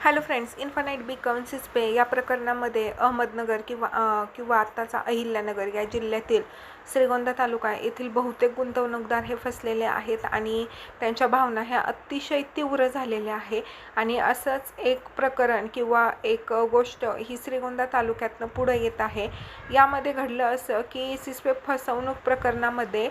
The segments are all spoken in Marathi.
हॅलो फ्रेंड्स, इन्फानाइट बी कन्सिस पे या प्रकरणामध्ये अहमदनगर किंवा आत्ताचा अहिल्यानगर या जिल्ह्यातील श्रीगोंदा तालुका येथील बहुतेक गुंतवणूकदार हे फसलेले आहेत आणि त्यांच्या भावना ह्या अतिशय तीव्र झालेल्या आहे. आणि असंच एक प्रकरण किंवा एक गोष्ट ही श्रीगोंदा तालुक्यातनं पुढे येत आहे. यामध्ये घडलं असं की सिस्पे फसवणूक प्रकरणामध्ये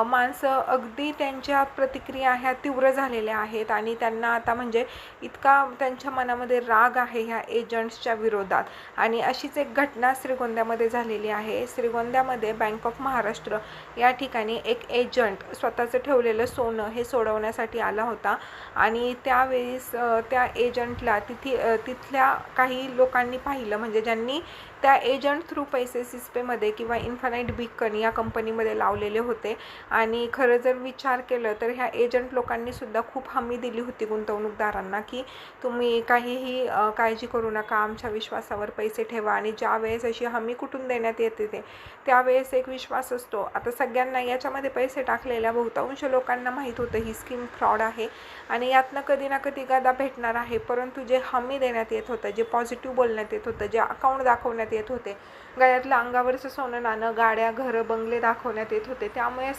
माणसं अगदी त्यांच्या प्रतिक्रिया ह्या तीव्र झालेल्या आहेत आणि त्यांना आता म्हणजे इतका त्यांच्या मनामध्ये राग आहे ह्या एजंट्सच्या विरोधात. आणि अशीच एक घटना श्रीगोंद्यामध्ये झालेली आहे. श्रीगोंद्यामध्ये बँक ऑफ महाराष्ट्र या ठिकाणी एक एजंट स्वतःचं ठेवलेलं सोनं हे सोडवण्यासाठी आला होता आणि त्यावेळेस त्या एजंटला तिथल्या काही लोकांनी पाहिलं, म्हणजे ज्यांनी त्या एजंट थ्रू पैसे सिस्पेमध्ये किंवा इन्फानाइट बीकन या कंपनीमध्ये लावलेले होते. आणि खरं जर विचार केलं तर ह्या एजंट लोकांनी सुद्धा खूप हमी दिली होती गुंतवणूकदारांना की तुम्ही काहीही काळजी करू नका, आमच्या विश्वासावर पैसे ठेवा. आणि ज्या वेळेस अशी हमी कुठून देण्यात येते त्यावेळेस एक विश्वास असतो. आता सगळ्यांना याच्यामध्ये पैसे टाकलेल्या बहुतांश लोकांना माहीत होतं ही स्कीम फ्रॉड आहे आणि यातनं कधी ना कधी गदा भेटणार आहे. परंतु जे हमी देण्यात येत होतं, जे पॉझिटिव्ह बोलण्यात येत होतं, जे अकाउंट दाखवण्यात येत होते, गळ्यातलं अंगावरचं सोनं नाणं, गाड्या, घरं, बंगले दाखवण्यात येत होते, त्यामुळे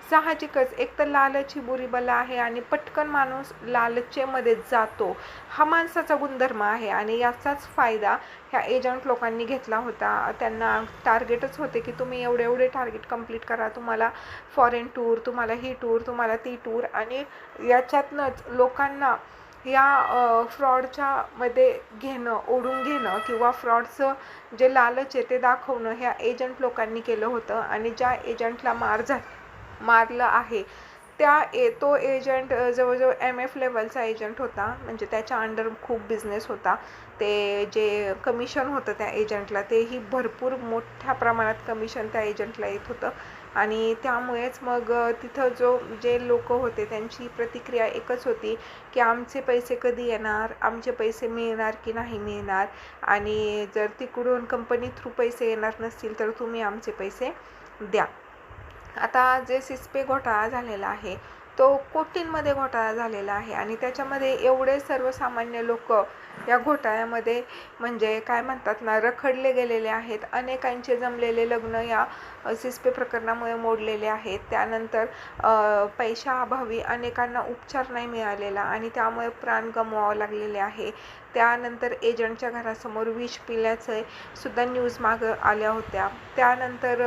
साहजिकच एक तर लालची बुरी बला आहे आणि पटकन माणूस लालचेमध्ये जातो. हा माणसाचा गुणधर्म आहे आणि याचाच फायदा ह्या एजंट लोकांनी घेतला होता. त्यांना टार्गेटच होते की तुम्ही एवढे टार्गेट कंप्लीट करा, तुम्हाला फॉरेन टूर, तुम्हाला ही टूर, तुम्हाला ती टूर. आणि याच्यातनंच लोकांना या फ्रॉडच्या मध्ये ओढून घेणं किंवा फ्रॉडचं जे लालच आहे ते दाखवणं ह्या एजंट लोकांनी केलं होतं. आणि ज्या एजंटला मारलं आहे तो एजंट जवळजवळ MF लेवलचा एजंट होता, म्हणजे त्याच्या अंडर खूप बिझनेस होता. ते जे कमिशन होतं त्या एजंटला तेही भरपूर मोठ्या प्रमाणात कमिशन त्या एजंटला येत होतं. आणि त्यामुळेच मग तिथं जे लोक होते त्यांची प्रतिक्रिया एकच होती की आमचे पैसे कधी येणार, आमचे पैसे मिळणार की नाही मिळणार, आणि जर तिकडून कंपनी थ्रू पैसे येणार नसतील तर तुम्ही आमचे पैसे द्या. आता जे सिस्पे घोटाळा झालेला आहे तो कोटींमध्ये घोटाळा झालेला आहे आणि त्याच्यामध्ये एवढे सर्वसामान्य लोक या घोटाळ्यामध्ये म्हणजे काय म्हणतात ना, रखडले गेलेले आहेत. अनेकांचे जमलेले लग्न या सिस्पे प्रकरणामुळे मोडलेले आहेत. त्यानंतर पैशाअभावी अनेकांना उपचार नाही मिळालेला आणि त्यामुळे प्राण गमवावं लागलेले आहे. त्यानंतर एजंटच्या घरासमोर विष पिल्याचे सुद्धा न्यूज मागं आल्या होत्या. त्यानंतर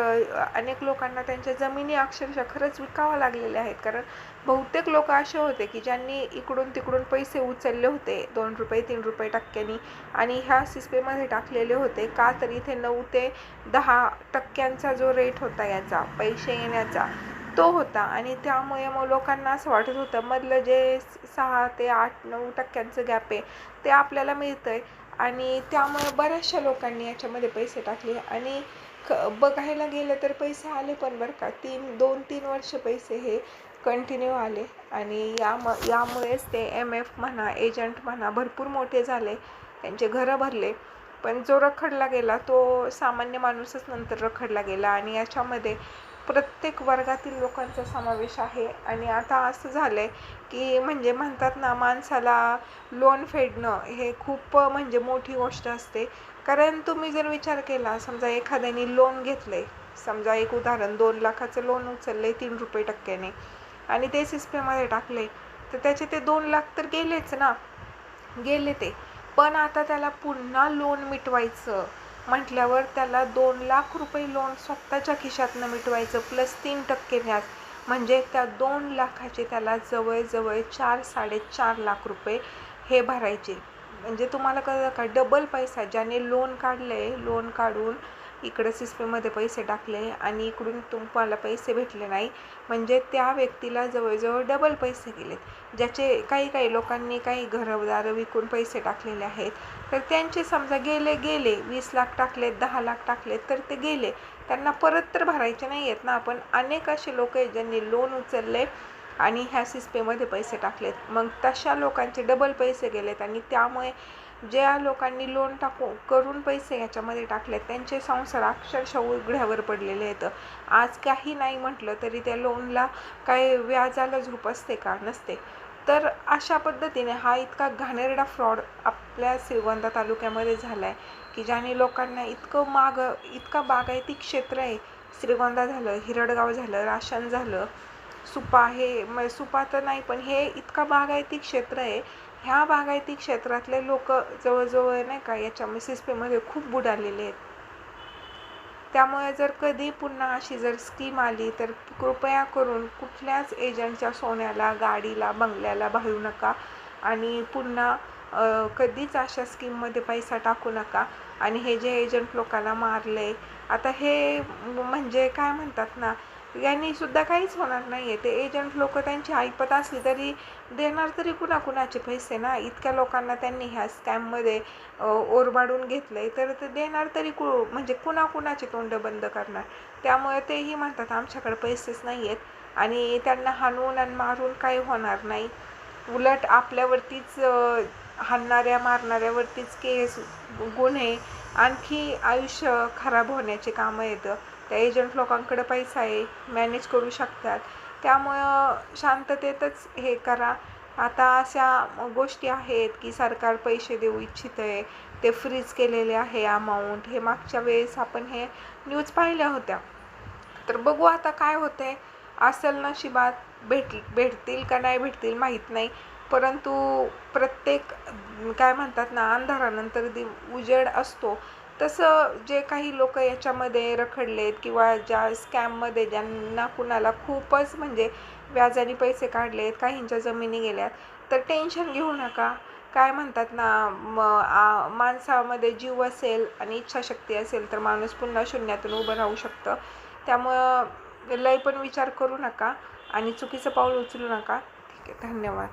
अनेक लोकांना त्यांच्या जमिनी अक्षरशः खरंच विकाव्या लागलेल्या आहेत, कारण बहुतेक लोक असे होते की ज्यांनी इकडून तिकडून पैसे उचलले होते 2 रुपये 3 रुपये टक्क्यांनी आणि ह्या सिस्पेमध्ये टाकलेले होते. का तर इथे 9 ते 10% जो रेट होता याचा पैसे येण्याचा तो होता आणि त्यामुळे मग लोकांना असं वाटत होतं मधलं जे 6 ते 8-9% गॅप आहे ते आपल्याला मिळतंय. आणि त्यामुळे बऱ्याचशा लोकांनी याच्यामध्ये पैसे टाकले आणि बघायला गेलं तर पैसे आले पण बरं का, 2-3 वर्ष पैसे हे कंटिन्यू आले. आणि यामुळेच ते MF म्हणा, एजंट म्हणा, भरपूर मोठे झाले, त्यांचे घरं भरले. पण जो रखडला गेला तो सामान्य माणूसच नंतर रखडला गेला आणि याच्यामध्ये प्रत्येक वर्गातील लोकांचा समावेश आहे. आणि आता असं झालंय की म्हणजे म्हणतात ना, माणसाला लोन फेडणं हे खूप म्हणजे मोठी गोष्ट असते. कारण तुम्ही जर विचार केला, समजा एखाद्याने लोन घेतलंय, समजा एक उदाहरण 2 लाखाचं लोन उचललंय 3 रुपये टक्क्याने आणि ते सिस्पेमध्ये टाकले, तर त्याचे ते 2 लाख तर गेलेच ना, गेले ते. पण आता त्याला पुन्हा लोन मिटवायचं म्हटल्यावर त्याला 2 लाख रुपये लोन स्वतःच्या खिशातनं मिटवायचं प्लस 3% व्याज, म्हणजे त्या 2 लाखाचे त्याला जवळजवळ 4-4.5 लाख रुपये हे भरायचे. म्हणजे तुम्हाला कळलं का, डबल पैसा. ज्याने लोन काढले, लोन काढून इकडे सिस्पेमध्ये पैसे टाकले आणि इकडून तुम्हाला पैसे भेटले नाही, म्हणजे त्या व्यक्तीला जवळजवळ डबल पैसे गेलेत. ज्याचे काही लोकांनी काही घरदारं विकून पैसे टाकलेले आहेत, तर त्यांचे समजा गेले 20 लाख टाकलेत, 10 लाख टाकलेत, तर ते गेले, त्यांना परत तर भरायचे नाही आहेत ना. पण अनेक असे लोक आहेत ज्यांनी लोन उचलले आणि ह्या सिस्पेमध्ये पैसे टाकलेत, मग तशा लोकांचे डबल पैसे गेलेत. आणि त्यामुळे ज्या लोकांनी लोन करून पैसे ह्याच्यामध्ये टाकलेत त्यांचे संसार अक्षरशः उघड्यावर पडलेले आहेत. आज काही नाही म्हटलं तरी त्या लोनला काय व्याजाला झोप असते का? नसते. तर अशा पद्धतीने हा इतका घाणेरडा फ्रॉड आपल्या श्रीगोंदा तालुक्यामध्ये झाला आहे की ज्याने लोकांना इतका बागायती क्षेत्र आहे. श्रीगोंदा झालं, हिरडगाव झालं, राशन झालं, सुपा, हे सुपा तर नाही पण हे इतका बागायती क्षेत्र आहे. ह्या बागायती क्षेत्रातले लोक जवळजवळ नाही का याच्या सिस्पेमध्ये खूप बुडालेले आहेत. त्यामुळे जर कधी पुन्हा अशी जर स्कीम आली तर कृपया करून कुठल्याच एजंटच्या सोन्याला, गाडीला, बंगल्याला भाळू नका आणि पुन्हा कधीच अशा स्कीममध्ये पैसा टाकू नका. आणि हे जे एजंट लोकांना मारले, आता हे म्हणजे काय म्हणतात ना, यांनी सुद्धा काहीच होणार नाही आहे. ते एजंट लोक त्यांची ऐपत असली तरी देणार तरी कुणाकुणाचे पैसे ना. इतक्या लोकांना त्यांनी ह्या स्कॅममध्ये ओरबाडून घेतलंय तर ते देणार तरी म्हणजे कुणाकुणाचे तोंड बंद करणार. त्यामुळे तेही म्हणतात आमच्याकडे पैसेच नाही आहेत आणि त्यांना हाणून आणि मारून काही होणार नाही. उलट आपल्यावरतीच हाणणाऱ्या मारणाऱ्यावरतीच केस, गुन्हे, आणखी आयुष्य खराब होण्याचे कामं येतं. त्या एजंट लोकांकडे पैसा आहे, मॅनेज करू शकतात. त्यामुळं शांततेतच हे करा. आता अशा गोष्टी आहेत की सरकार पैसे देऊ इच्छित आहे, ते फ्रीज केलेले आहे अमाऊंट. हे मागच्या वेळेस आपण हे न्यूज पाहिल्या होत्या. तर बघू आता काय होतंय. असेल नशिबात भेटतील का नाही भेटतील माहीत नाही. परंतु प्रत्येक काय म्हणतात ना, अंधारानंतर उजेड असतो. तसं जे काही लोक याच्यामध्ये रखडलेत किंवा ज्या स्कॅममध्ये ज्यांना कुणाला खूपच म्हणजे व्याजाने पैसे काढलेत, काहींच्या जमिनी गेल्यात, तर टेन्शन घेऊ नका. काय म्हणतात ना, माणसामध्ये जीव असेल आणि इच्छाशक्ती असेल तर माणूस पुन्हा शून्यातून उभं राहू शकतं. त्यामुळं लय पण विचार करू नका आणि चुकीचं पाऊल उचलू नका. ठीक आहे, धन्यवाद.